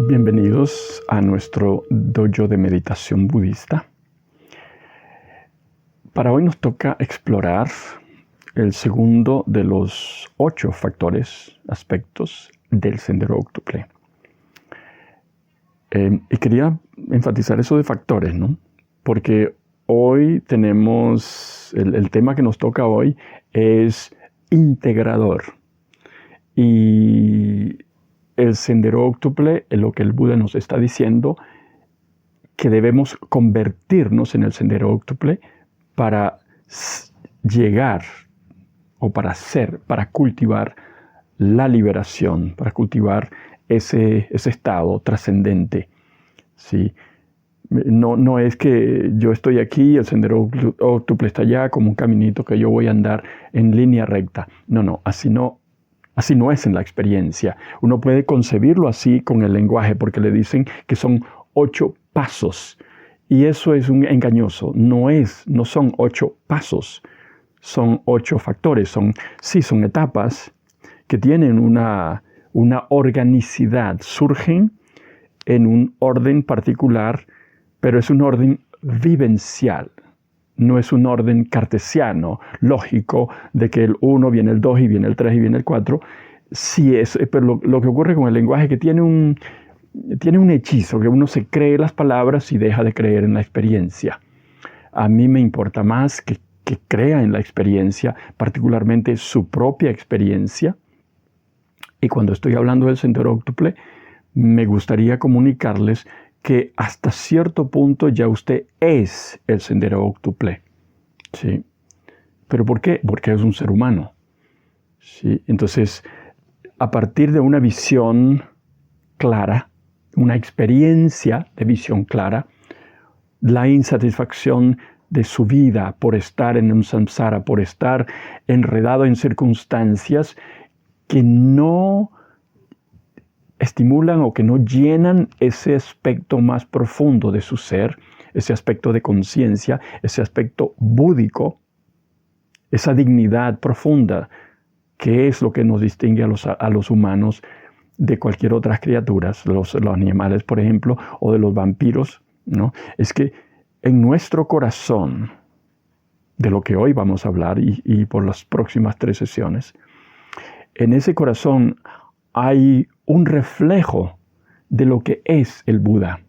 Bienvenidos a nuestro dojo de meditación budista. Para hoy nos toca explorar el segundo de los 8 aspectos del Sendero Óctuple. Y quería enfatizar eso de factores, ¿no? Porque hoy tenemos, el tema que nos toca hoy es integrador. Y el Sendero Óctuple, en lo que el Buda nos está diciendo, que debemos convertirnos en el Sendero Óctuple para llegar o para cultivar la liberación, para cultivar ese estado trascendente, ¿sí? No es que yo estoy aquí, el Sendero Óctuple está allá, como un caminito que yo voy a andar en línea recta. No, así no es en la experiencia. Uno puede concebirlo así con el lenguaje, porque le dicen que son 8 pasos. Y eso es un engañoso. No son 8 pasos. Son 8 factores. Son etapas que tienen una organicidad. Surgen en un orden particular, pero es un orden vivencial. No es un orden cartesiano, lógico, de que el 1 viene el 2 y viene el 3 y viene el 4. Sí es, pero lo que ocurre con el lenguaje es que tiene un hechizo, que uno se cree las palabras y deja de creer en la experiencia. A mí me importa más que crea en la experiencia, particularmente su propia experiencia. Y cuando estoy hablando del Sendero Óctuple, me gustaría comunicarles que hasta cierto punto ya usted es el Sendero Óctuple, ¿sí? ¿Pero por qué? Porque es un ser humano, ¿sí? Entonces, a partir de una visión clara, una experiencia de visión clara, la insatisfacción de su vida por estar en un samsara, por estar enredado en circunstancias que no estimulan o que no llenan ese aspecto más profundo de su ser, ese aspecto de conciencia, ese aspecto búdico, esa dignidad profunda, que es lo que nos distingue a los humanos de cualquier otra criatura, los animales, por ejemplo, o de los vampiros, ¿no? Es que en nuestro corazón, de lo que hoy vamos a hablar y por las próximas 3 sesiones, en ese corazón hay un reflejo de lo que es el Buda,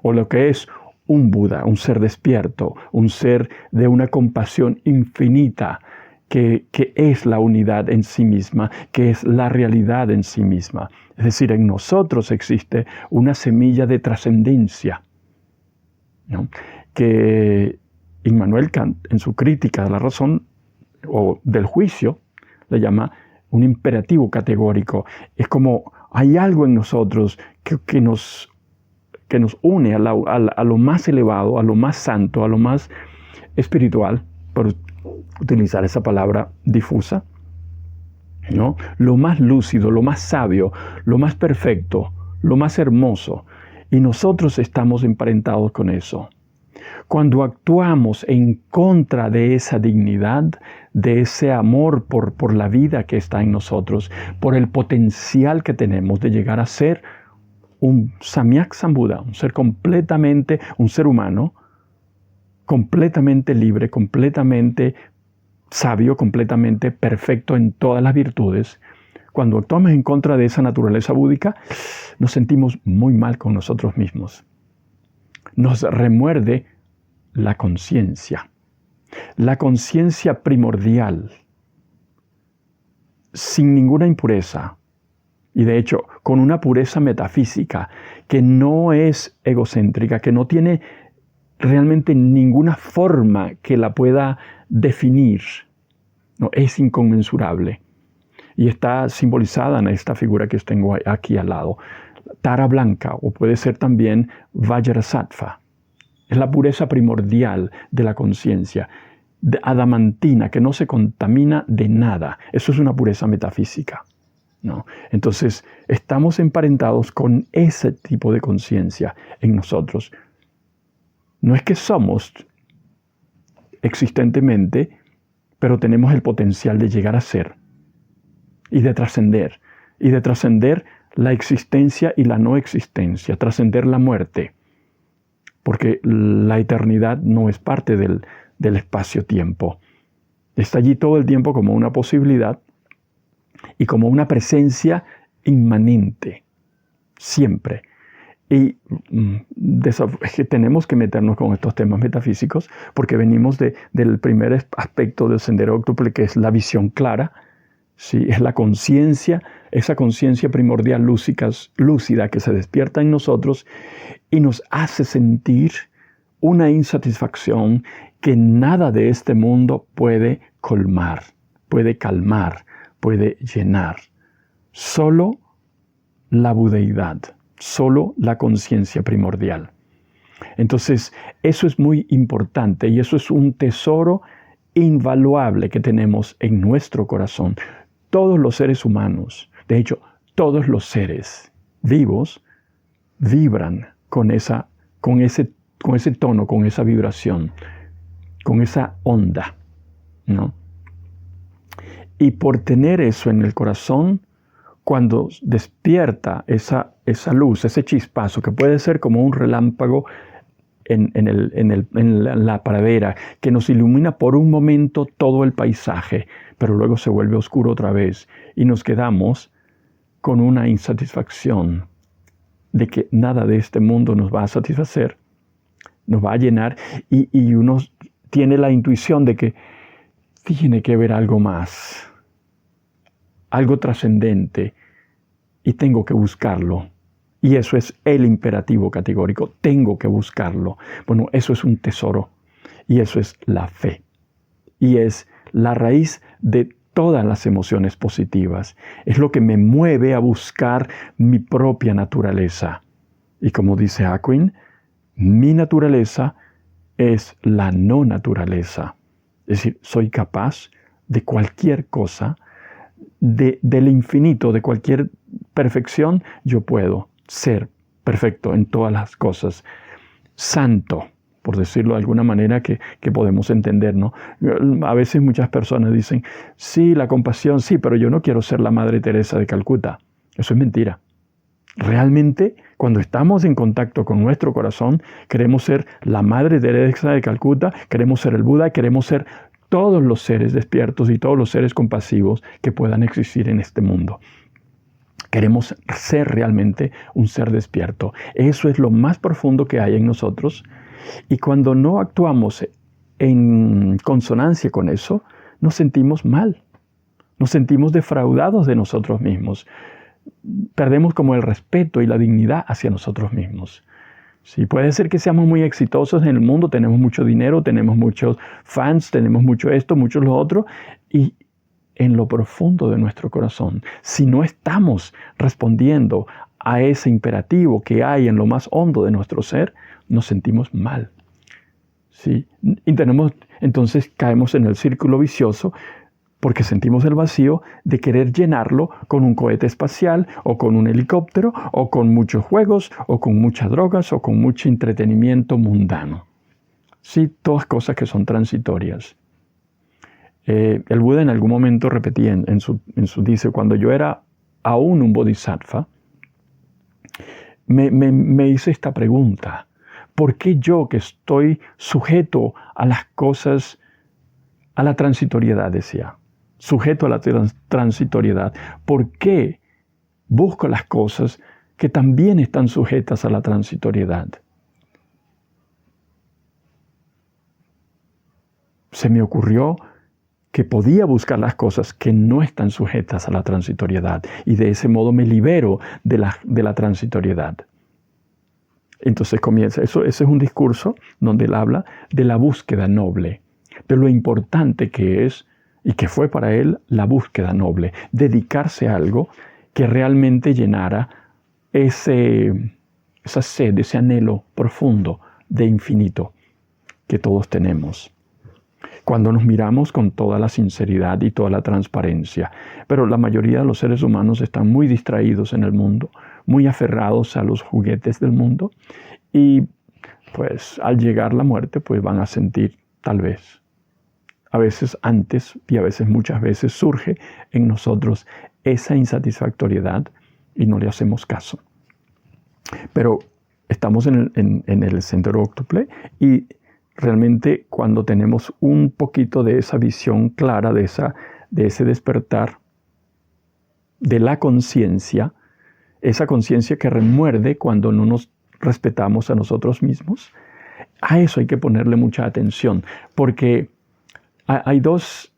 o lo que es un Buda, un ser despierto, un ser de una compasión infinita, que es la unidad en sí misma, que es la realidad en sí misma. Es decir, en nosotros existe una semilla de trascendencia, ¿no? Que Immanuel Kant, en su crítica de la razón o del juicio, le llama un imperativo categórico. Es como hay algo en nosotros que nos une a lo más elevado, a lo más santo, a lo más espiritual, por utilizar esa palabra difusa, ¿no? Lo más lúcido, lo más sabio, lo más perfecto, lo más hermoso. Y nosotros estamos emparentados con eso. Cuando actuamos en contra de esa dignidad, de ese amor por la vida que está en nosotros, por el potencial que tenemos de llegar a ser un Samyak Sambuddha, un ser humano, completamente libre, completamente sabio, completamente perfecto en todas las virtudes, cuando actuamos en contra de esa naturaleza búdica, nos sentimos muy mal con nosotros mismos. Nos remuerde la conciencia primordial, sin ninguna impureza, y de hecho con una pureza metafísica que no es egocéntrica, que no tiene realmente ninguna forma que la pueda definir, no, es inconmensurable. Y está simbolizada en esta figura que tengo aquí al lado, Tara blanca, o puede ser también Vajrasattva. Es la pureza primordial de la conciencia, adamantina, que no se contamina de nada. Eso es una pureza metafísica, ¿no? Entonces, estamos emparentados con ese tipo de conciencia en nosotros. No es que somos existentemente, pero tenemos el potencial de llegar a ser y de trascender la existencia y la no existencia, trascender la muerte, porque la eternidad no es parte del espacio-tiempo. Está allí todo el tiempo como una posibilidad y como una presencia inmanente, siempre. Y es que tenemos que meternos con estos temas metafísicos porque venimos del primer aspecto del sendero octuple, que es la visión clara, ¿sí? Es la conciencia, esa conciencia primordial lúcida que se despierta en nosotros y nos hace sentir una insatisfacción que nada de este mundo puede colmar, puede calmar, puede llenar. Solo la budeidad, solo la conciencia primordial. Entonces, eso es muy importante y eso es un tesoro invaluable que tenemos en nuestro corazón. Todos los seres humanos, de hecho, todos los seres vivos vibran con ese tono, con esa vibración, con esa onda, ¿no? Y por tener eso en el corazón, cuando despierta esa luz, ese chispazo, que puede ser como un relámpago en la pradera, que nos ilumina por un momento todo el paisaje, pero luego se vuelve oscuro otra vez y nos quedamos con una insatisfacción de que nada de este mundo nos va a satisfacer, nos va a llenar y uno tiene la intuición de que tiene que haber algo más, algo trascendente, y tengo que buscarlo. Y eso es el imperativo categórico, tengo que buscarlo. Bueno, eso es un tesoro, y eso es la fe. Y es la raíz de todas las emociones positivas. Es lo que me mueve a buscar mi propia naturaleza. Y como dice Aquin, mi naturaleza es la no naturaleza. Es decir, soy capaz de cualquier cosa, del infinito, de cualquier perfección, yo puedo ser perfecto en todas las cosas. Santo, por decirlo de alguna manera que podemos entender, ¿no? A veces muchas personas dicen, sí, la compasión, sí, pero yo no quiero ser la Madre Teresa de Calcuta. Eso es mentira. Realmente, cuando estamos en contacto con nuestro corazón, queremos ser la Madre Teresa de Calcuta, queremos ser el Buda, queremos ser todos los seres despiertos y todos los seres compasivos que puedan existir en este mundo. Queremos ser realmente un ser despierto. Eso es lo más profundo que hay en nosotros. Y cuando no actuamos en consonancia con eso, nos sentimos mal. Nos sentimos defraudados de nosotros mismos. Perdemos como el respeto y la dignidad hacia nosotros mismos. Sí, puede ser que seamos muy exitosos en el mundo, tenemos mucho dinero, tenemos muchos fans, tenemos mucho esto, mucho lo otro, y en lo profundo de nuestro corazón, si no estamos respondiendo a ese imperativo que hay en lo más hondo de nuestro ser, nos sentimos mal. ¿Sí? Y entonces caemos en el círculo vicioso porque sentimos el vacío de querer llenarlo con un cohete espacial o con un helicóptero o con muchos juegos o con muchas drogas o con mucho entretenimiento mundano. Sí, todas cosas que son transitorias. El Buda en algún momento repetía dice, cuando yo era aún un bodhisattva, me hice esta pregunta: ¿por qué yo, que estoy sujeto a las cosas, a la transitoriedad, decía, sujeto a la transitoriedad, ¿por qué busco las cosas que también están sujetas a la transitoriedad? Se me ocurrió que podía buscar las cosas que no están sujetas a la transitoriedad y de ese modo me libero de la transitoriedad. Entonces comienza, ese es un discurso donde él habla de la búsqueda noble, de lo importante que es y que fue para él la búsqueda noble, dedicarse a algo que realmente llenara esa sed, ese anhelo profundo de infinito que todos tenemos. Cuando nos miramos con toda la sinceridad y toda la transparencia. Pero la mayoría de los seres humanos están muy distraídos en el mundo, muy aferrados a los juguetes del mundo y pues al llegar la muerte pues van a sentir tal vez, a veces antes y a veces muchas veces surge en nosotros esa insatisfactoriedad y no le hacemos caso. Pero estamos en el sendero óctuple y realmente cuando tenemos un poquito de esa visión clara, de ese despertar de la conciencia, esa conciencia que remuerde cuando no nos respetamos a nosotros mismos, a eso hay que ponerle mucha atención, porque hay dos,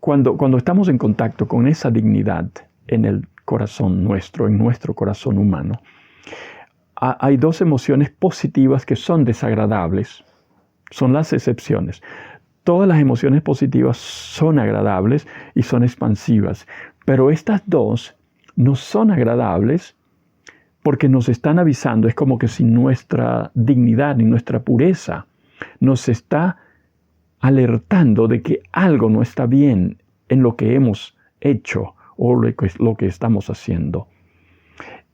cuando estamos en contacto con esa dignidad en el corazón nuestro, en nuestro corazón humano, hay dos emociones positivas que son desagradables, son las excepciones. Todas las emociones positivas son agradables y son expansivas, pero estas dos no son agradables porque nos están avisando, es como que si nuestra dignidad y nuestra pureza nos está alertando de que algo no está bien en lo que hemos hecho o lo que estamos haciendo.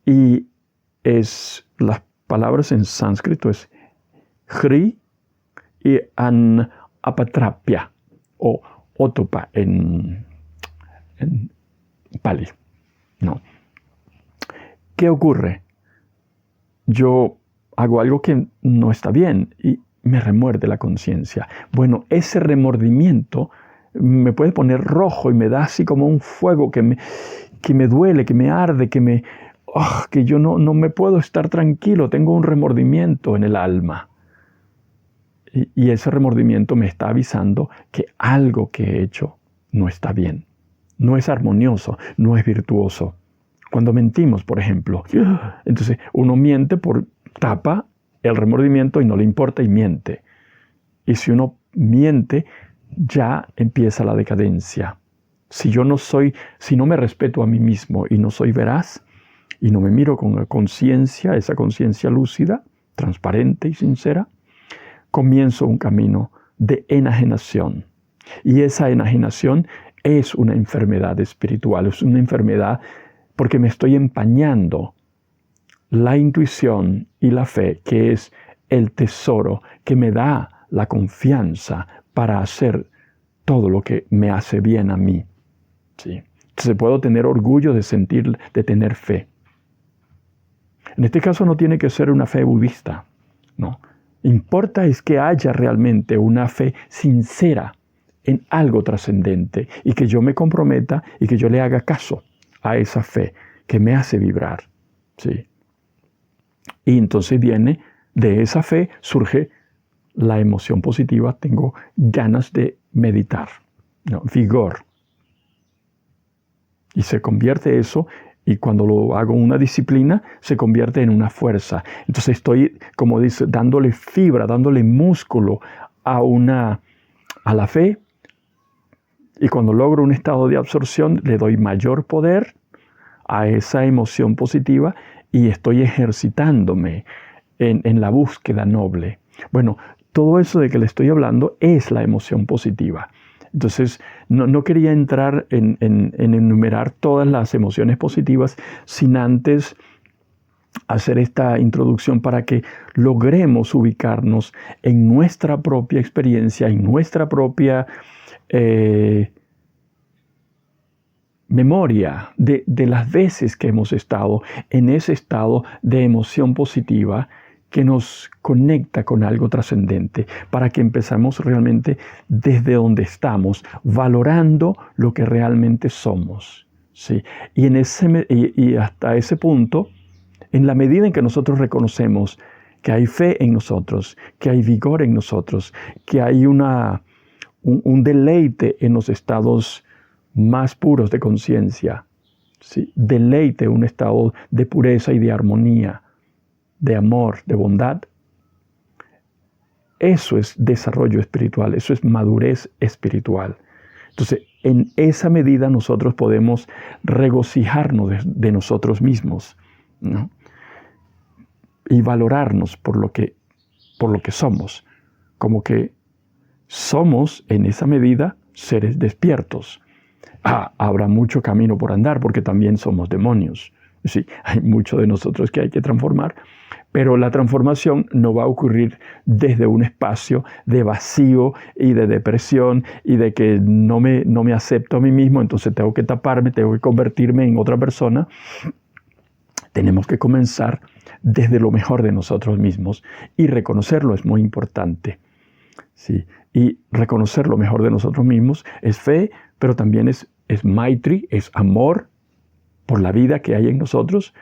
Y las palabras en sánscrito es hri y apatrapya o otopa en Pali. No. ¿Qué ocurre? Yo hago algo que no está bien y me remuerde la conciencia. Bueno, ese remordimiento me puede poner rojo y me da así como un fuego que me duele, que me arde, que yo no me puedo estar tranquilo. Tengo un remordimiento en el alma. Y ese remordimiento me está avisando que algo que he hecho no está bien. No es armonioso, no es virtuoso. Cuando mentimos, por ejemplo, entonces uno miente tapa el remordimiento y no le importa y miente. Y si uno miente, ya empieza la decadencia. Si no me respeto a mí mismo y no soy veraz, y no me miro con conciencia, esa conciencia lúcida, transparente y sincera, comienzo un camino de enajenación. Y esa enajenación es una enfermedad espiritual, es una enfermedad porque me estoy empañando la intuición y la fe, que es el tesoro que me da la confianza para hacer todo lo que me hace bien a mí. ¿Sí? Entonces puedo tener orgullo de tener fe. En este caso no tiene que ser una fe budista, ¿no? Importa es que haya realmente una fe sincera en algo trascendente y que yo me comprometa y que yo le haga caso a esa fe que me hace vibrar. ¿Sí? Y entonces de esa fe surge la emoción positiva, tengo ganas de meditar, ¿no? Vigor. Y se convierte eso, y cuando lo hago una disciplina, se convierte en una fuerza. Entonces estoy, como dice, dándole fibra, dándole músculo a la fe. Y cuando logro un estado de absorción, le doy mayor poder a esa emoción positiva y estoy ejercitándome en la búsqueda noble. Bueno, todo eso de que le estoy hablando es la emoción positiva. Entonces, no quería entrar en enumerar todas las emociones positivas sin antes hacer esta introducción para que logremos ubicarnos en nuestra propia experiencia, en nuestra propia memoria de las veces que hemos estado en ese estado de emoción positiva que nos conecta con algo trascendente, para que empezamos realmente desde donde estamos, valorando lo que realmente somos. ¿Sí? Y hasta ese punto, en la medida en que nosotros reconocemos que hay fe en nosotros, que hay vigor en nosotros, que hay un deleite en los estados más puros de conciencia, ¿sí? Deleite, un estado de pureza y de armonía, de amor, de bondad. Eso es desarrollo espiritual, eso es madurez espiritual. Entonces, en esa medida nosotros podemos regocijarnos de nosotros mismos, ¿no? Y valorarnos por lo que somos, como que somos en esa medida seres despiertos. Habrá mucho camino por andar porque también somos demonios. Sí, hay mucho de nosotros que hay que transformar, pero la transformación no va a ocurrir desde un espacio de vacío y de depresión y de que no me acepto a mí mismo, entonces tengo que taparme, tengo que convertirme en otra persona. Tenemos que comenzar desde lo mejor de nosotros mismos y reconocerlo es muy importante. Sí. Y reconocer lo mejor de nosotros mismos es fe, pero también es maitri, es amor por la vida que hay en nosotros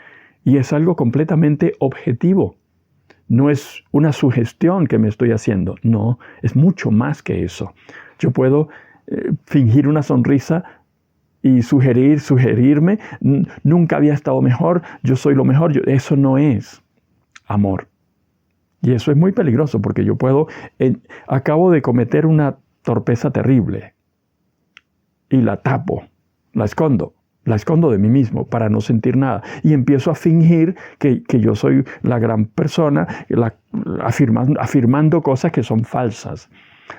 y es algo completamente objetivo. No es una sugestión que me estoy haciendo, no, es mucho más que eso. Yo puedo fingir una sonrisa y sugerirme, nunca había estado mejor, yo soy lo mejor, eso no es amor. Y eso es muy peligroso porque yo acabo de cometer una torpeza terrible y la tapo, la escondo de mí mismo para no sentir nada. Y empiezo a fingir que yo soy la gran persona, afirmando cosas que son falsas.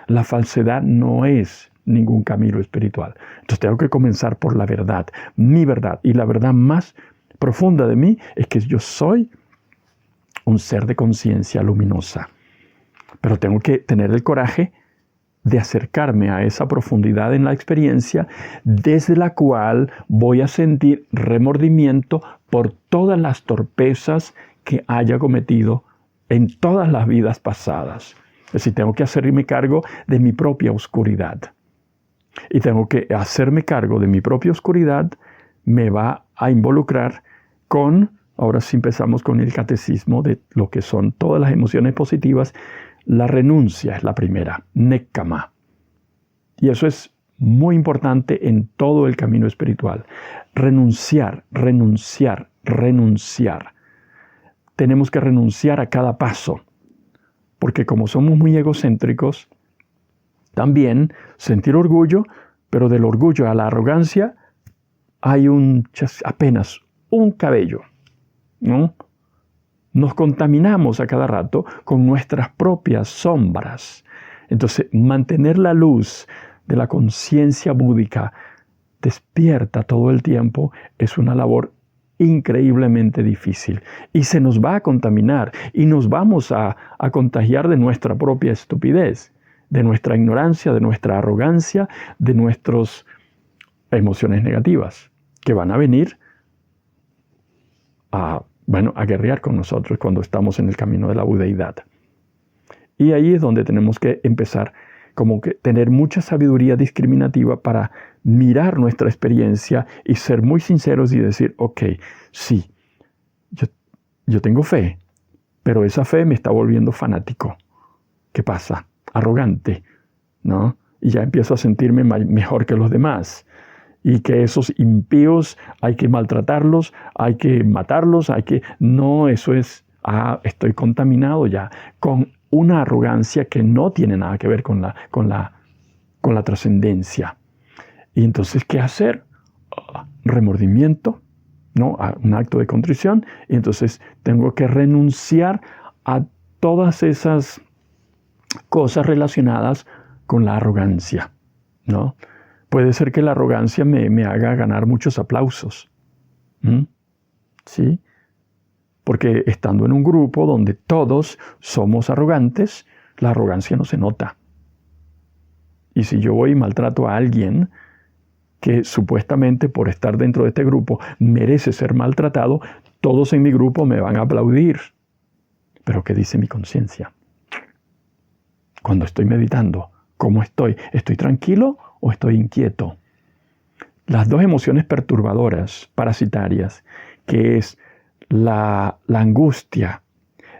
La falsedad no es ningún camino espiritual. Entonces tengo que comenzar por la verdad, mi verdad. Y la verdad más profunda de mí es que yo soy un ser de conciencia luminosa. Pero tengo que tener el coraje de acercarme a esa profundidad en la experiencia desde la cual voy a sentir remordimiento por todas las torpezas que haya cometido en todas las vidas pasadas. Es decir, tengo que hacerme cargo de mi propia oscuridad. Y tengo que hacerme cargo de mi propia oscuridad, me va a involucrar con, ahora sí empezamos con el catecismo de lo que son todas las emociones positivas. La renuncia es la primera, nekkama. Y eso es muy importante en todo el camino espiritual. Renunciar, renunciar, renunciar. Tenemos que renunciar a cada paso. Porque como somos muy egocéntricos, también sentir orgullo, pero del orgullo a la arrogancia hay apenas un cabello, ¿no? Nos contaminamos a cada rato con nuestras propias sombras. Entonces, mantener la luz de la conciencia búdica despierta todo el tiempo es una labor increíblemente difícil. Y se nos va a contaminar y nos vamos a contagiar de nuestra propia estupidez, de nuestra ignorancia, de nuestra arrogancia, de nuestras emociones negativas, que van a venir a guerrear con nosotros cuando estamos en el camino de la budeidad. Y ahí es donde tenemos que empezar como que tener mucha sabiduría discriminativa para mirar nuestra experiencia y ser muy sinceros y decir, ok, sí, yo tengo fe, pero esa fe me está volviendo fanático. ¿Qué pasa? Arrogante, ¿no? Y ya empiezo a sentirme mejor que los demás. Y que esos impíos hay que maltratarlos, hay que matarlos, No, eso es, estoy contaminado ya con una arrogancia que no tiene nada que ver con la trascendencia. Y entonces, ¿qué hacer? Remordimiento, ¿no? Un acto de contrición. Y entonces tengo que renunciar a todas esas cosas relacionadas con la arrogancia, ¿no? Puede ser que la arrogancia me haga ganar muchos aplausos. ¿Sí? Porque estando en un grupo donde todos somos arrogantes, la arrogancia no se nota. Y si yo voy y maltrato a alguien que supuestamente por estar dentro de este grupo merece ser maltratado, todos en mi grupo me van a aplaudir. Pero ¿qué dice mi conciencia? Cuando estoy meditando, ¿cómo estoy? ¿Estoy tranquilo o estoy inquieto? Las dos emociones perturbadoras, parasitarias, que es la angustia,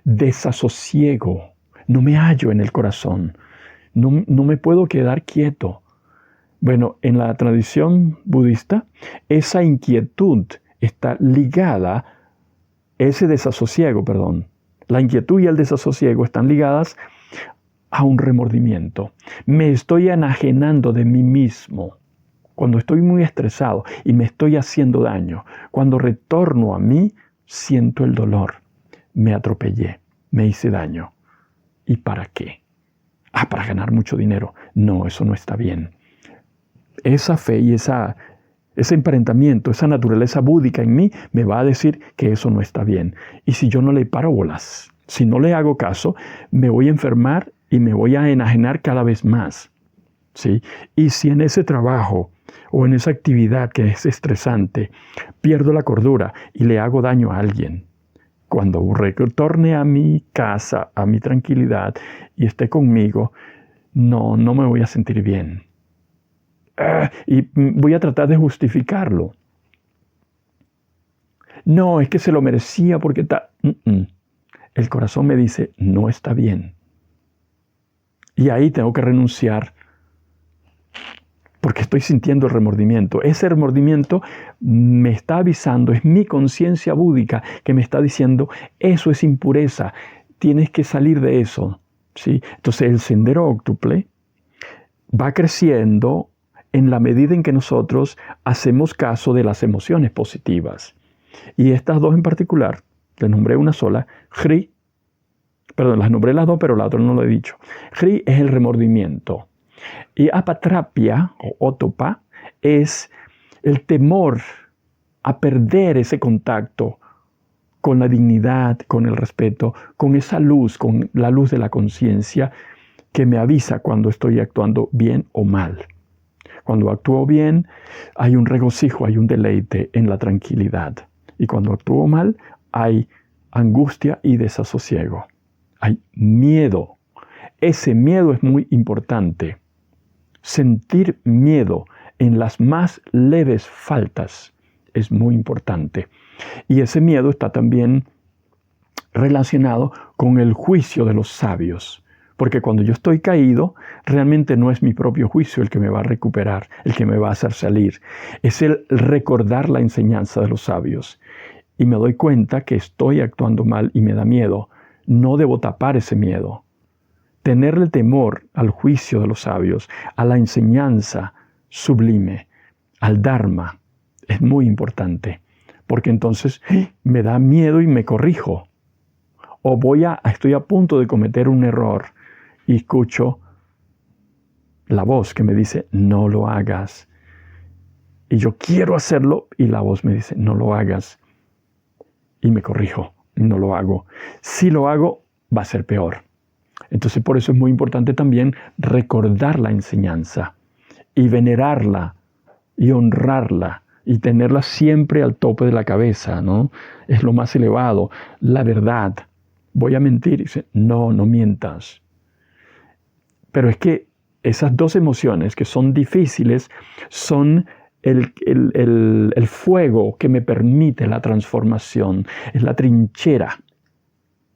desasosiego, no me hallo en el corazón, no me puedo quedar quieto. Bueno, en la tradición budista, esa inquietud está ligada, la inquietud y el desasosiego están ligadas a un remordimiento. Me estoy enajenando de mí mismo. Cuando estoy muy estresado y me estoy haciendo daño, cuando retorno a mí, siento el dolor. Me atropellé, me hice daño. ¿Y para qué? Para ganar mucho dinero. No, eso no está bien. Esa fe y ese emparentamiento, esa naturaleza búdica en mí me va a decir que eso no está bien. Y si yo no le paro bolas, si no le hago caso, me voy a enfermar y me voy a enajenar cada vez más. ¿sí? Y si en ese trabajo o en esa actividad que es estresante pierdo la cordura y le hago daño a alguien, cuando retorne a mi casa, a mi tranquilidad y esté conmigo, no me voy a sentir bien. Y voy a tratar de justificarlo. No, es que se lo merecía porque está... El corazón me dice, no está bien. Y ahí tengo que renunciar porque estoy sintiendo el remordimiento. Ese remordimiento me está avisando, es mi conciencia búdica que me está diciendo, eso es impureza, tienes que salir de eso. ¿Sí? Entonces el sendero óctuple va creciendo en la medida en que nosotros hacemos caso de las emociones positivas. Y estas dos en particular, les nombré una sola, las nombré las dos, pero la otra no lo he dicho. Hri es el remordimiento. Y apatrapia o otopa es el temor a perder ese contacto con la dignidad, con el respeto, con esa luz, con la luz de la conciencia que me avisa cuando estoy actuando bien o mal. Cuando actúo bien, hay un regocijo, hay un deleite en la tranquilidad. Y cuando actúo mal, hay angustia y desasosiego. Hay miedo. Ese miedo es muy importante. Sentir miedo en las más leves faltas es muy importante. Y ese miedo está también relacionado con el juicio de los sabios. Porque cuando yo estoy caído, realmente no es mi propio juicio el que me va a recuperar, el que me va a hacer salir. Es el recordar la enseñanza de los sabios. Y me doy cuenta que estoy actuando mal y me da miedo. No debo tapar ese miedo. Tenerle temor al juicio de los sabios, a la enseñanza sublime, al Dharma, es muy importante. Porque entonces me da miedo y me corrijo. O estoy a punto de cometer un error y escucho la voz que me dice, no lo hagas. Y yo quiero hacerlo y la voz me dice, no lo hagas. Y me corrijo, no lo hago. Si lo hago, va a ser peor. Entonces por eso es muy importante también recordar la enseñanza y venerarla y honrarla y tenerla siempre al tope de la cabeza, ¿no? Es lo más elevado, la verdad. Voy a mentir y dice, no mientas. Pero es que esas dos emociones que son difíciles son el fuego que me permite la transformación, es la trinchera,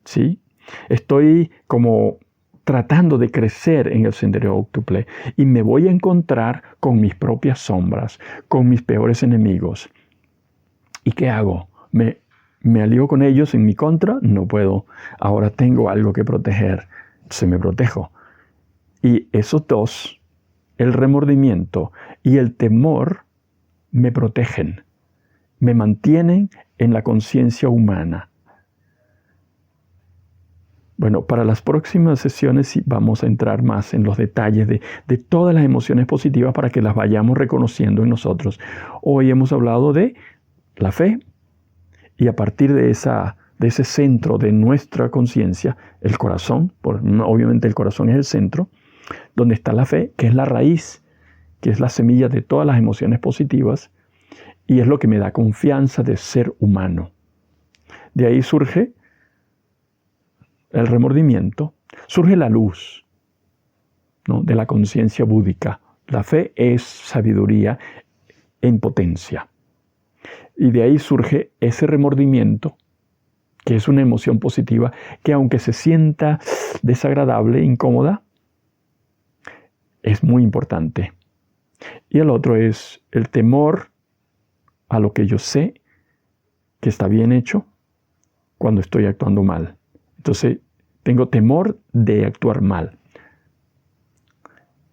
¿sí? Estoy como tratando de crecer en el sendero óctuple y me voy a encontrar con mis propias sombras, con mis peores enemigos. ¿Y qué hago? ¿Me alío con ellos en mi contra? No puedo. Ahora tengo algo que proteger. Entonces me protejo. Y esos dos, el remordimiento y el temor, me protegen, me mantienen en la conciencia humana. Bueno, para las próximas sesiones sí vamos a entrar más en los detalles de todas las emociones positivas para que las vayamos reconociendo en nosotros. Hoy hemos hablado de la fe y a partir de ese centro de nuestra conciencia, el corazón, obviamente el corazón es el centro, donde está la fe, que es la raíz, que es la semilla de todas las emociones positivas y es lo que me da confianza de ser humano. De ahí surge el remordimiento, surge la luz, ¿no?, de la conciencia búdica. La fe es sabiduría en potencia. Y de ahí surge ese remordimiento, que es una emoción positiva, que aunque se sienta desagradable, incómoda, es muy importante. Y el otro es el temor a lo que yo sé que está bien hecho cuando estoy actuando mal. Entonces, tengo temor de actuar mal.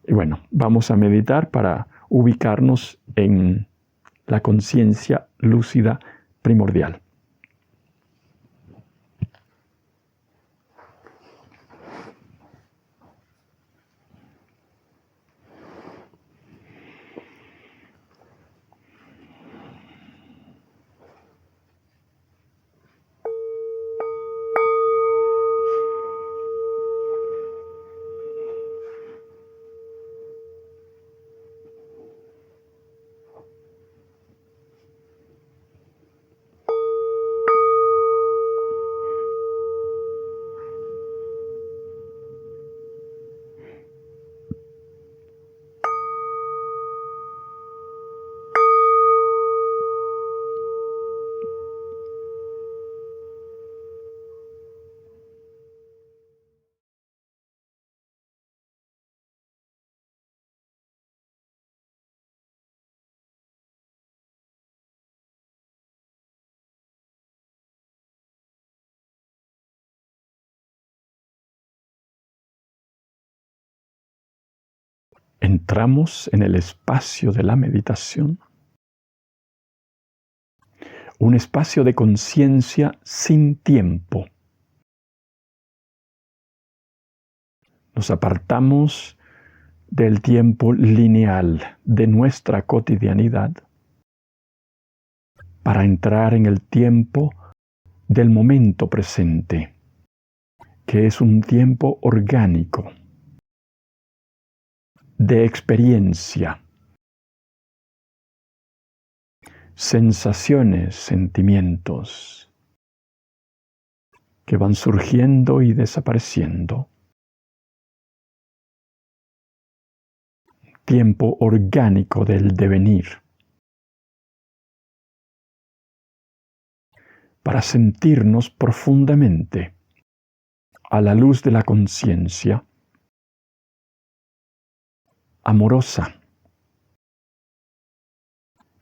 Y bueno, vamos a meditar para ubicarnos en la conciencia lúcida primordial. entramos en el espacio de la meditación, un espacio de conciencia sin tiempo. Nos apartamos del tiempo lineal de nuestra cotidianidad para entrar en el tiempo del momento presente, que es un tiempo orgánico, de experiencia, sensaciones, sentimientos que van surgiendo y desapareciendo. Tiempo orgánico del devenir, para sentirnos profundamente a la luz de la conciencia amorosa,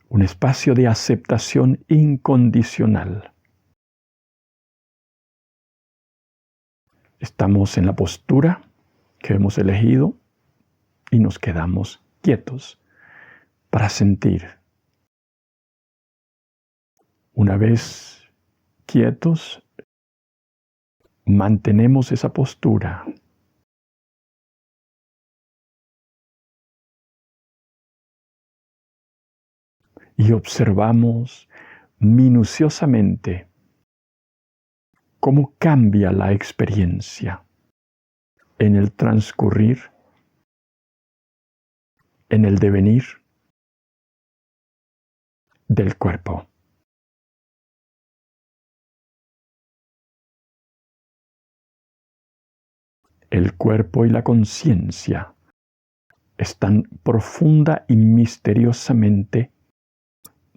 un espacio de aceptación incondicional. Estamos en la postura que hemos elegido y nos quedamos quietos para sentir. Una vez quietos, mantenemos esa postura. Y observamos minuciosamente cómo cambia la experiencia en el transcurrir, en el devenir del cuerpo. El cuerpo y la conciencia están profunda y misteriosamente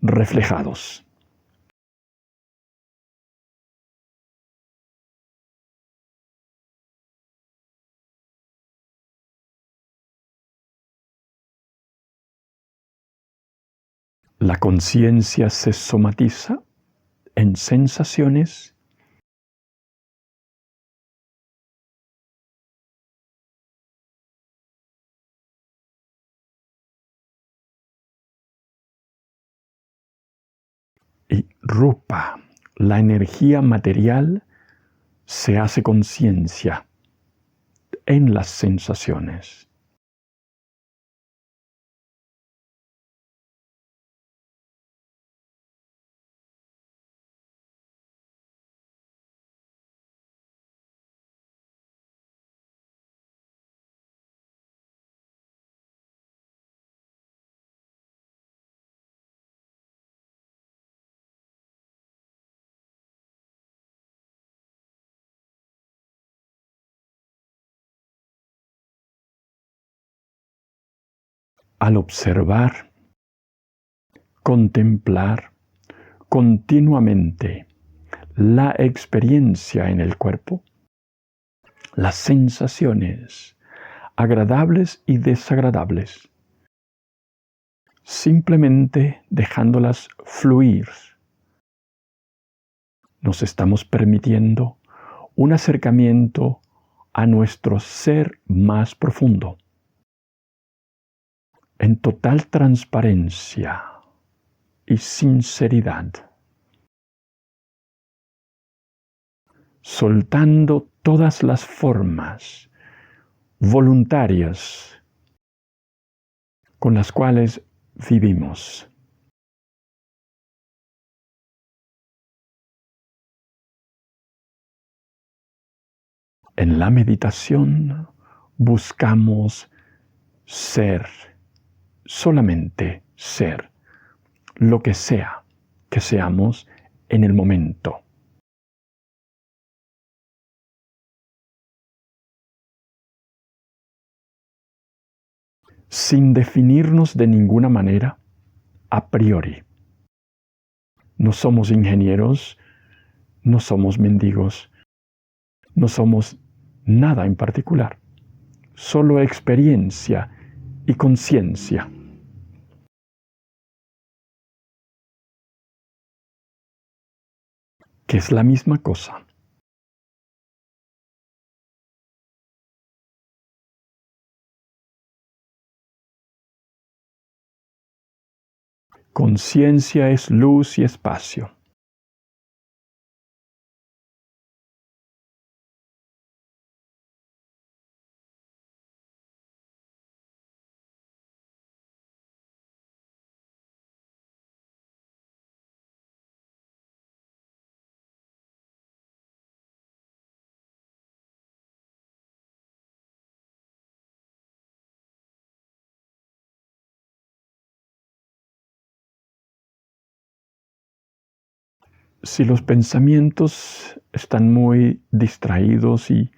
reflejados. La conciencia se somatiza en sensaciones y rupa, la energía material, se hace conciencia en las sensaciones. Al observar, contemplar continuamente la experiencia en el cuerpo, las sensaciones agradables y desagradables, simplemente dejándolas fluir, nos estamos permitiendo un acercamiento a nuestro ser más profundo, en total transparencia y sinceridad, soltando todas las formas voluntarias con las cuales vivimos. En la meditación buscamos ser, solamente ser, lo que sea que seamos en el momento. Sin definirnos de ninguna manera a priori. No somos ingenieros, no somos mendigos, no somos nada en particular, solo experiencia y conciencia. Que es la misma cosa. Conciencia es luz y espacio. Si los pensamientos están muy distraídos y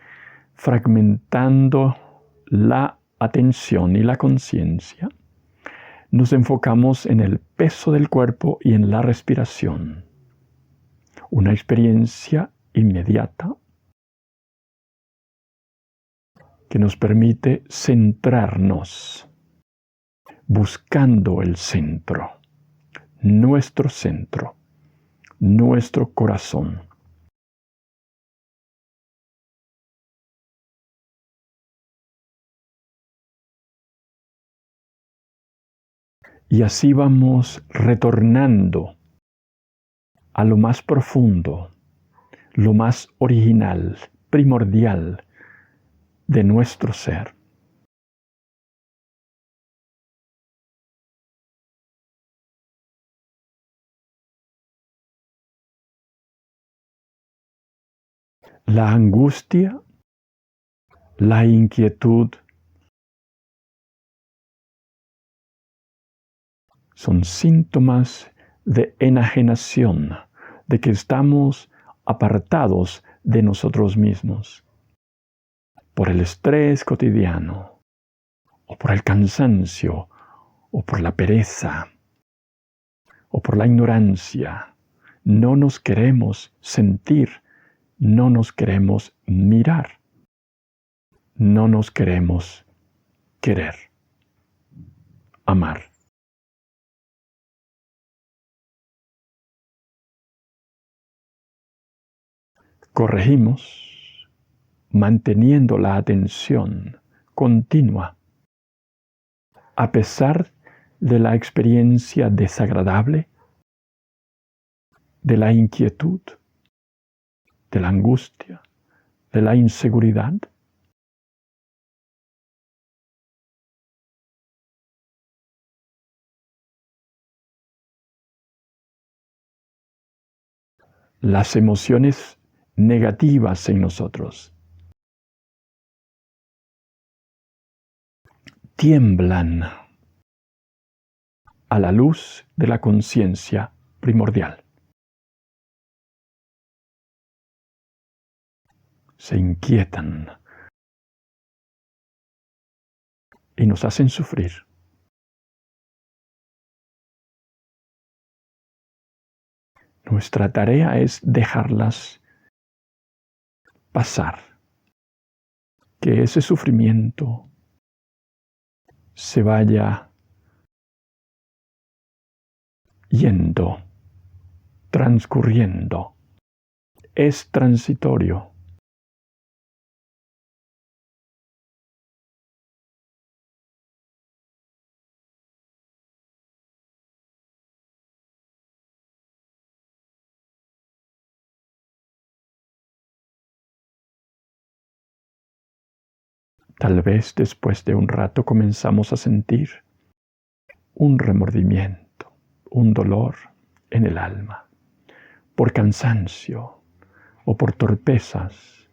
fragmentando la atención y la conciencia, nos enfocamos en el peso del cuerpo y en la respiración. Una experiencia inmediata que nos permite centrarnos, buscando el centro, nuestro corazón. Y así vamos retornando a lo más profundo, lo más original, primordial de nuestro ser. La angustia, la inquietud son síntomas de enajenación, de que estamos apartados de nosotros mismos por el estrés cotidiano, o por el cansancio, o por la pereza, o por la ignorancia. No nos queremos sentir, no nos queremos mirar, no nos queremos querer, amar. Corregimos manteniendo la atención continua a pesar de la experiencia desagradable, de la inquietud, de la angustia, de la inseguridad. Las emociones negativas en nosotros tiemblan a la luz de la conciencia primordial. Se inquietan y nos hacen sufrir. Nuestra tarea es dejarlas pasar, que ese sufrimiento se vaya yendo, transcurriendo, es transitorio. Tal vez después de un rato comenzamos a sentir un remordimiento, un dolor en el alma, por cansancio o por torpezas.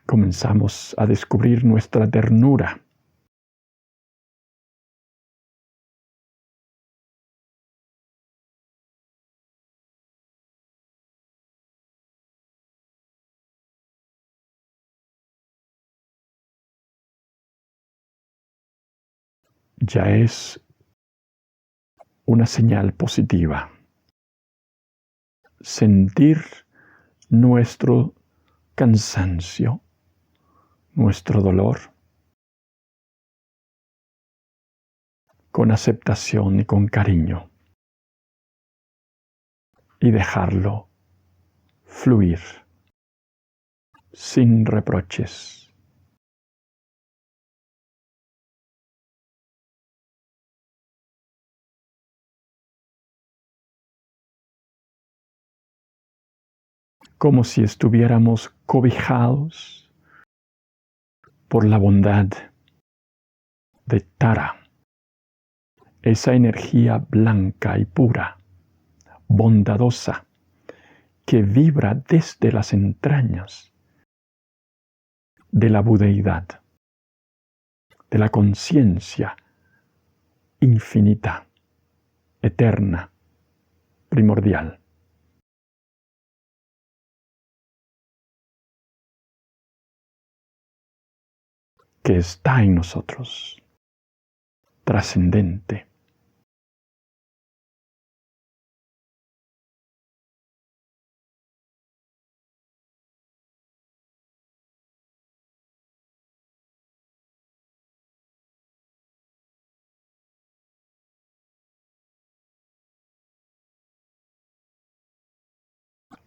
Comenzamos a descubrir nuestra ternura. Ya es una señal positiva. Sentir nuestro cansancio, nuestro dolor, con aceptación y con cariño, y dejarlo fluir, sin reproches. Como si estuviéramos cobijados por la bondad de Tara, esa energía blanca y pura, bondadosa, que vibra desde las entrañas de la budeidad, de la conciencia infinita, eterna, primordial. Que está en nosotros, trascendente.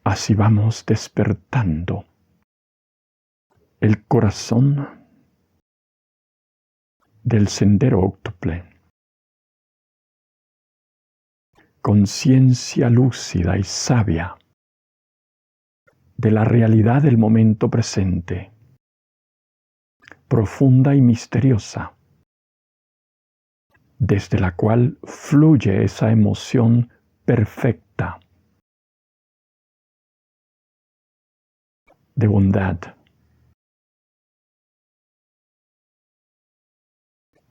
Así vamos despertando el corazón del sendero óctuple. Conciencia lúcida y sabia de la realidad del momento presente, profunda y misteriosa, desde la cual fluye esa emoción perfecta de bondad,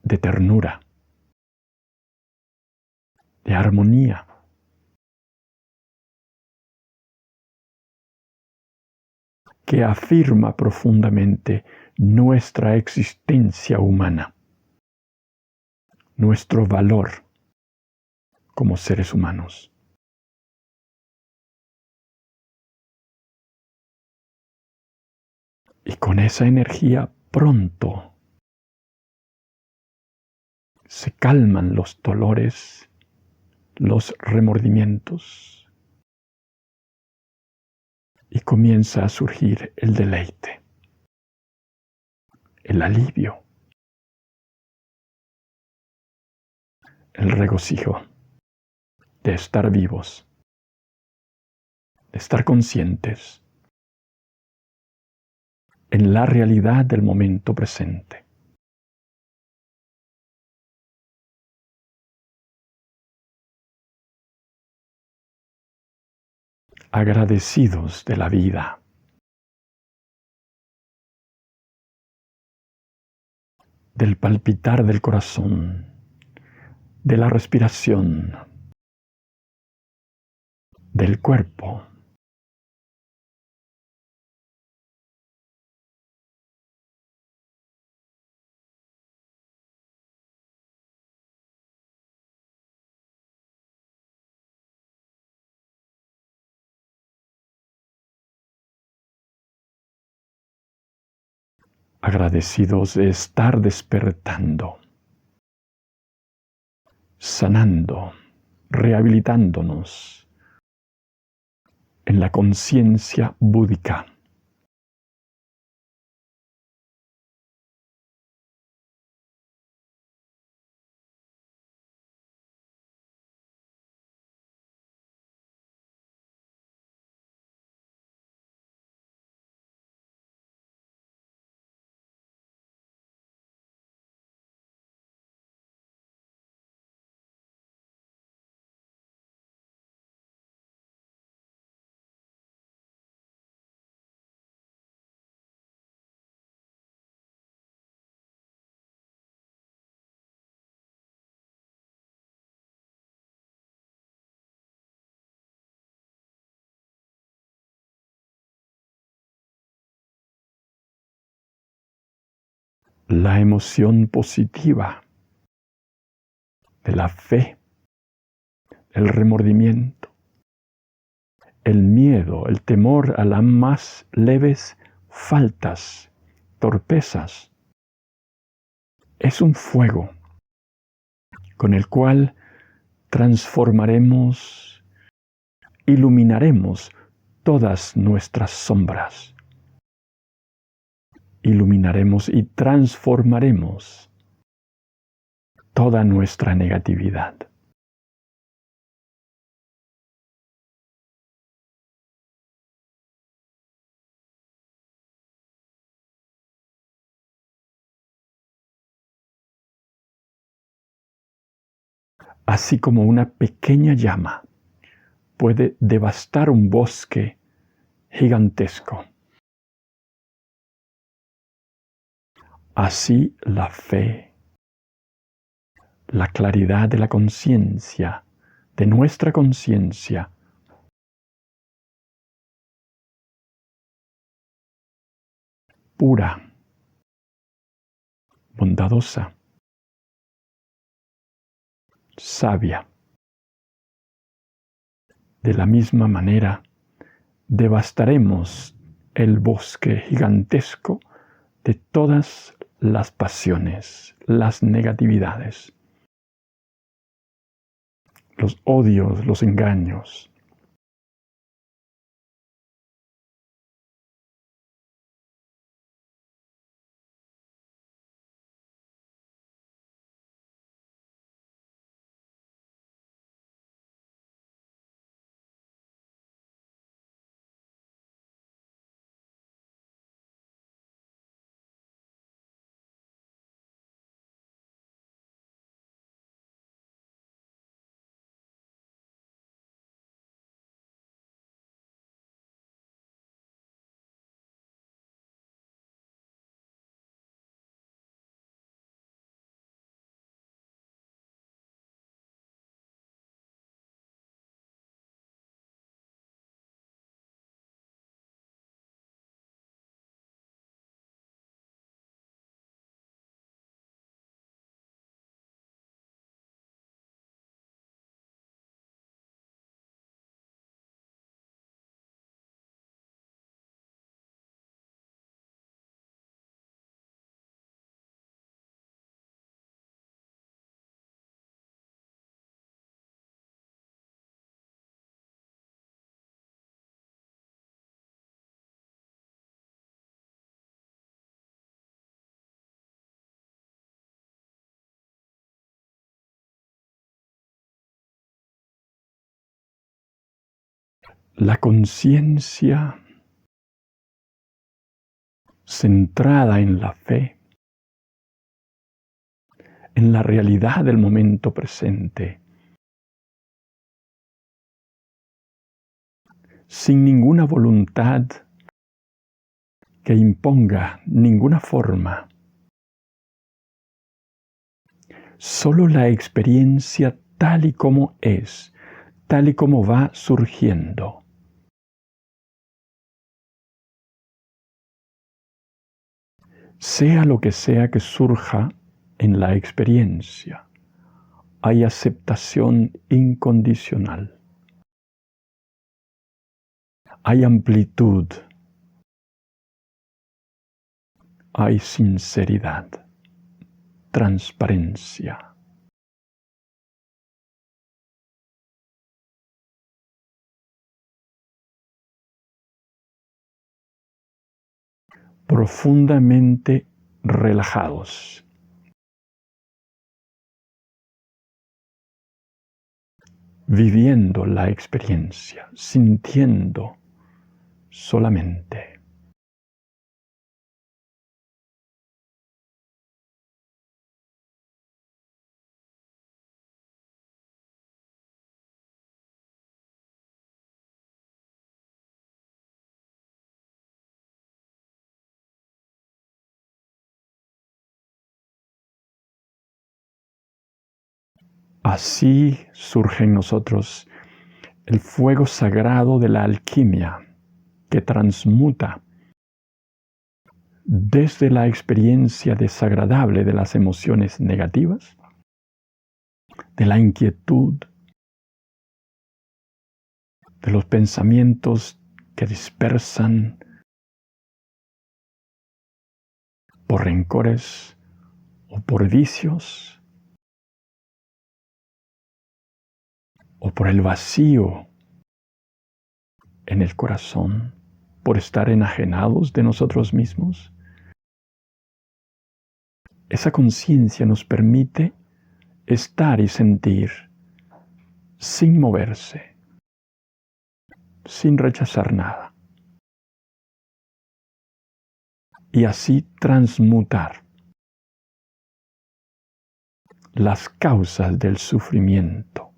de ternura, de armonía. Que afirma profundamente nuestra existencia humana, nuestro valor como seres humanos. Y con esa energía pronto se calman los dolores, los remordimientos, y comienza a surgir el deleite, el alivio, el regocijo de estar vivos, de estar conscientes en la realidad del momento presente. Agradecidos de la vida, del palpitar del corazón, de la respiración, del cuerpo. Agradecidos de estar despertando, sanando, rehabilitándonos en la conciencia búdica. La emoción positiva de la fe, el remordimiento, el miedo, el temor a las más leves faltas, torpezas, es un fuego con el cual transformaremos, iluminaremos todas nuestras sombras. iluminaremos y transformaremos toda nuestra negatividad. Así como una pequeña llama puede devastar un bosque gigantesco, así la fe, la claridad de la conciencia, de nuestra conciencia, pura, bondadosa, sabia. De la misma manera, devastaremos el bosque gigantesco de todas las pasiones, las negatividades, los odios, los engaños. La conciencia centrada en la fe, en la realidad del momento presente, sin ninguna voluntad que imponga ninguna forma, solo la experiencia tal y como es, tal y como va surgiendo. Sea lo que sea que surja en la experiencia, hay aceptación incondicional. Hay amplitud. Hay sinceridad, transparencia. Profundamente relajados. Viviendo la experiencia, sintiendo solamente. Así surge en nosotros el fuego sagrado de la alquimia que transmuta desde la experiencia desagradable de las emociones negativas, de la inquietud, de los pensamientos que dispersan por rencores o por vicios, o por el vacío en el corazón, por estar enajenados de nosotros mismos, Esa conciencia nos permite estar y sentir sin moverse, sin rechazar nada. Y así transmutar las causas del sufrimiento.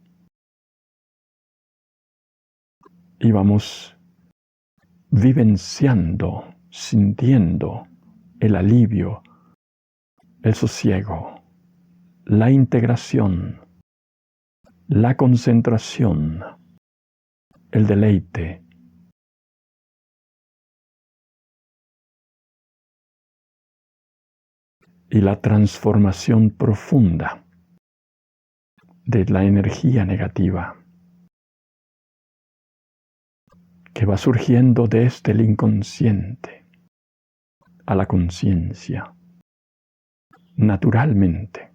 Y vamos vivenciando, sintiendo el alivio, el sosiego, la integración, la concentración, el deleite. Y la transformación profunda de la energía negativa que va surgiendo desde el inconsciente a la conciencia, naturalmente.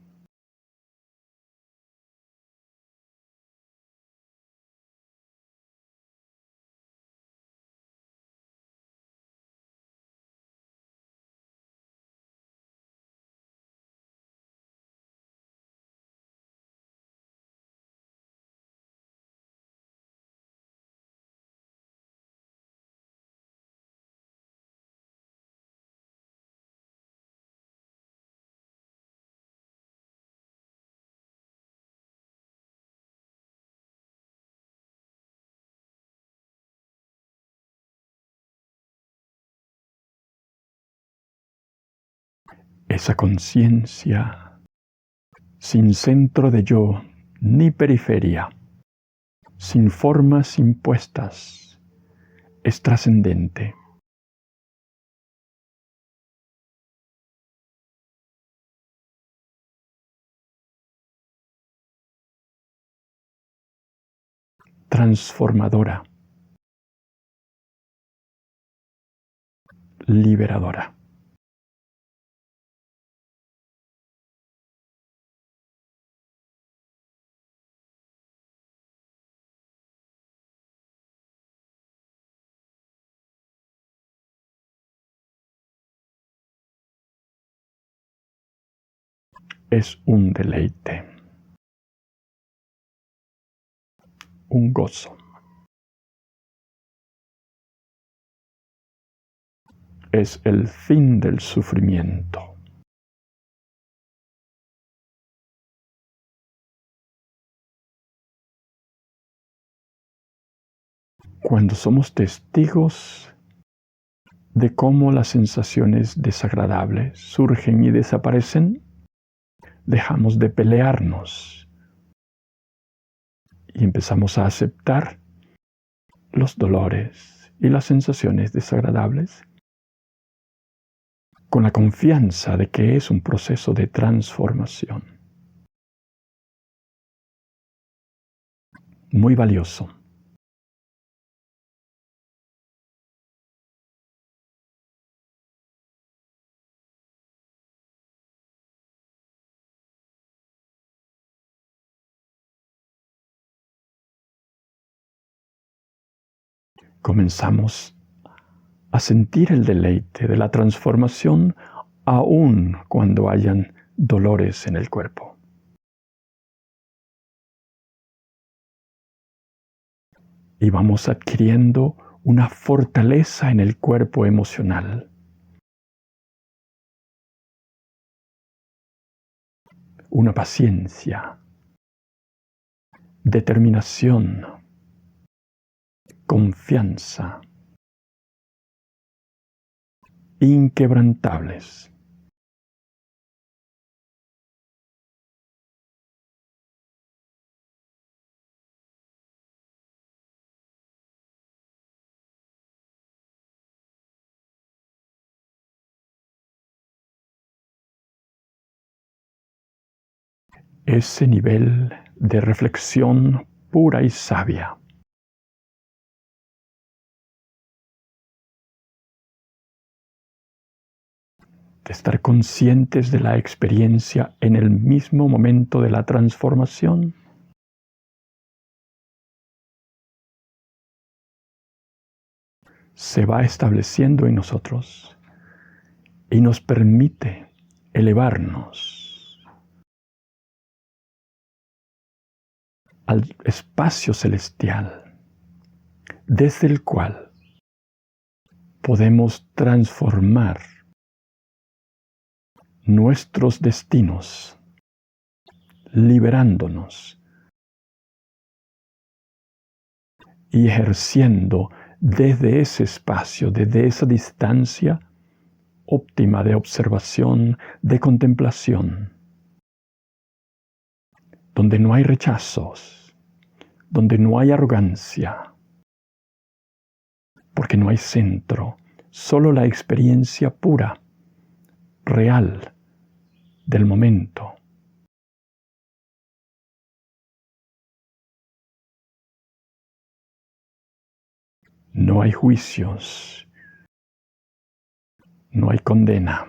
Esa conciencia sin centro de yo ni periferia, sin formas impuestas, es trascendente. Transformadora, liberadora. Es un deleite, un gozo. Es el fin del sufrimiento. Cuando somos testigos de cómo las sensaciones desagradables surgen y desaparecen, dejamos de pelearnos y empezamos a aceptar los dolores y las sensaciones desagradables con la confianza de que es un proceso de transformación. Muy valioso. Comenzamos a sentir el deleite de la transformación aun cuando hayan dolores en el cuerpo. Y vamos adquiriendo una fortaleza en el cuerpo emocional, una paciencia, determinación, confianza, inquebrantables. Ese nivel de reflexión pura y sabia de estar conscientes de la experiencia en el mismo momento de la transformación, se va estableciendo en nosotros y nos permite elevarnos al espacio celestial, desde el cual podemos transformar nuestros destinos, liberándonos y ejerciendo desde ese espacio, desde esa distancia óptima de observación, de contemplación, donde no hay rechazos, donde no hay arrogancia, porque no hay centro, solo la experiencia pura, real, del momento. No hay juicios, no hay condena.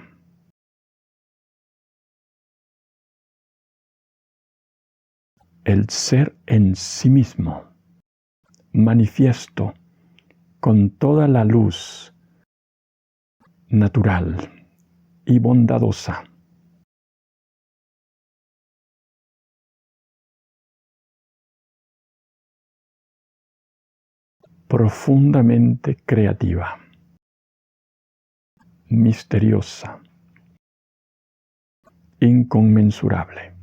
El ser en sí mismo, manifiesto con toda la luz natural y bondadosa, profundamente creativa, misteriosa, inconmensurable.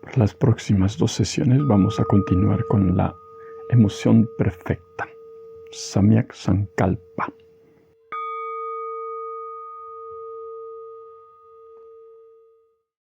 Para las próximas 2 sesiones vamos a continuar con la emoción perfecta, Samyak Sankalpa.